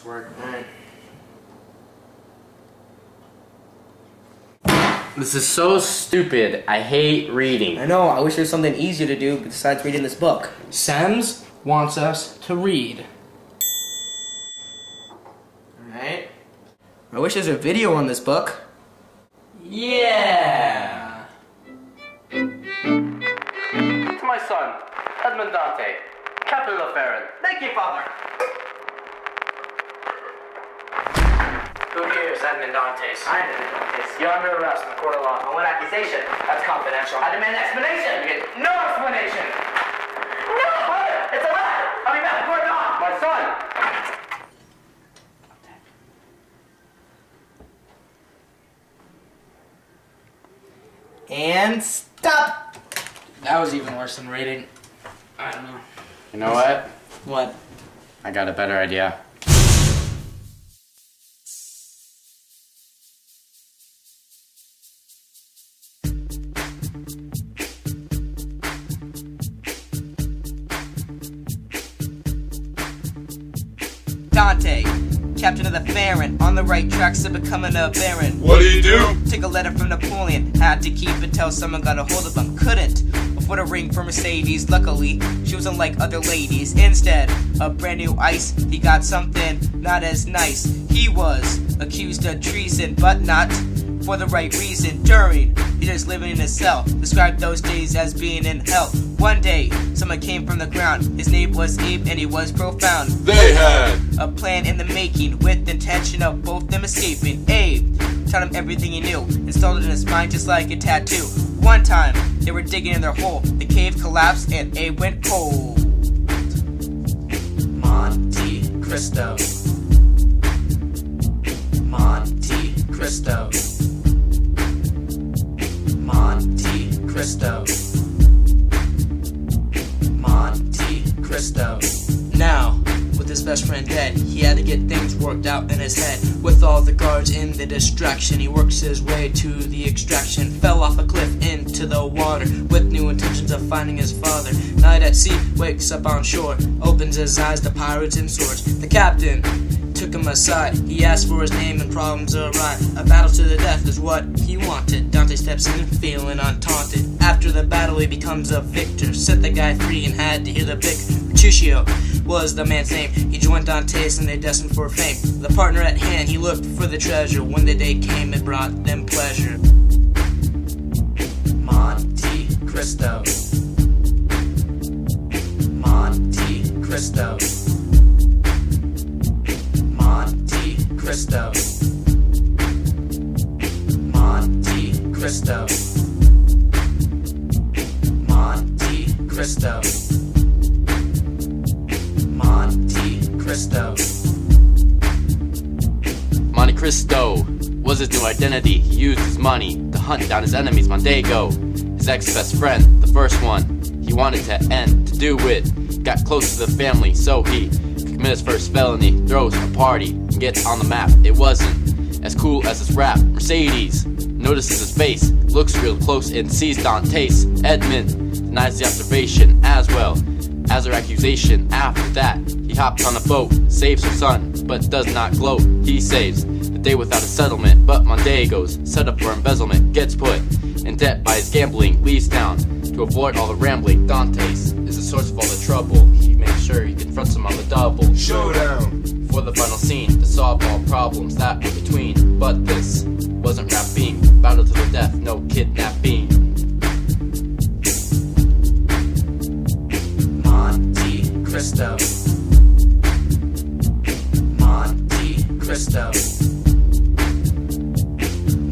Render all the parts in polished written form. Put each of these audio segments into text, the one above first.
work. Alright. This is so stupid. I hate reading. I know, I wish there was something easier to do besides reading this book. Sems wants us to read. Alright. I wish there's a video on this book. Yeah! To my son, Edmond Dante, Captain of Farron. Thank you, Father. Who cares, Edmond Dantes? I am Edmond Dantes. You're under arrest in the court of law. On what accusation? That's confidential. I demand an explanation. You get no explanation! No! Father, it's a lie! I'll be back before dawn! My son! And stop! That was even worse than reading. I don't know. You know what? What? I got a better idea. Dante, captain of the Farron, on the right tracks to becoming a baron. What do you do? Took a letter from Napoleon, had to keep it till someone got a hold of him. Couldn't afford a ring for Mercedes. Luckily, she was unlike other ladies. Instead of brand new ice, he got something not as nice. He was accused of treason, but not for the right reason. During years living in a cell, described those days as being in hell. One day, someone came from the ground. His name was Abe, and he was profound. They had A plan in the making, with the intention of both them escaping. Abe taught him everything he knew, installed it in his mind just like a tattoo. One time, they were digging in their hole. The cave collapsed and Abe went cold. Monte Cristo. Monte Cristo. Monte Cristo. Monte Cristo. Now, with his best friend dead, he had to get things worked out in his head. With all the guards in the distraction, he works his way to the extraction. Fell off a cliff into the water, with new intentions of finding his father. Night at sea, wakes up on shore, opens his eyes to pirates and swords. The captain took him aside, he asked for his name and problems arrived. A battle to the death is what he wanted. Dante steps in, feeling untaunted. After the battle he becomes a victor, set the guy free and had to hear the pick. Mercutio was the man's name. He joined Dantes and they destined for fame. The partner at hand, he looked for the treasure. When the day came, it brought them pleasure. Monte Cristo. Monte Cristo. Monte Cristo. Monte Cristo. Monte Cristo. Monte Cristo. Monte Cristo was his new identity. He used his money to hunt down his enemies. Mondego, his ex-best friend, the first one he wanted to end, to do it. Got close to the family, so he commit his first felony, throws a party, and gets on the map. It wasn't as cool as his rap. Mercedes notices his face, looks real close and sees Dantes. Edmund denies the observation as well as her accusation. After that, he hops on a boat, saves her son, but does not gloat. He saves the day without a settlement, but Mondego's set up for embezzlement, gets put in debt by his gambling, leaves town to avoid all the rambling. Dantes is the source of all the trouble. He makes sure he confronts him on the double. showdown. For the final scene, to solve all problems that were between. But this wasn't rapping, battle to the death, no kidnapping. Monte Cristo. Monte Cristo.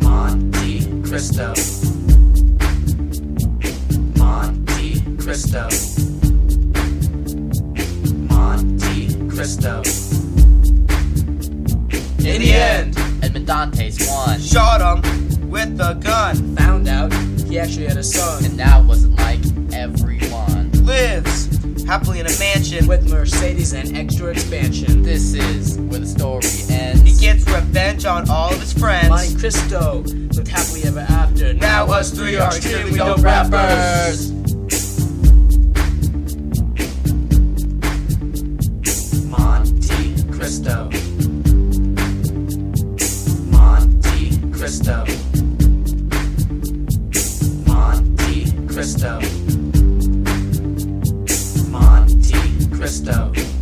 Monte Cristo. Monte Cristo. Monte Cristo. In the end, Edmond Dantes won. shot him with a gun. Found out he actually had a son. And that wasn't like everyone. Lives happily in a mansion. With Mercedes and extra expansion. This is where the story ends. He gets revenge on all of his friends. Monte Cristo lived happily ever after. Now us three are extremely dope rappers. Monte Cristo. Cristo. Monte Cristo.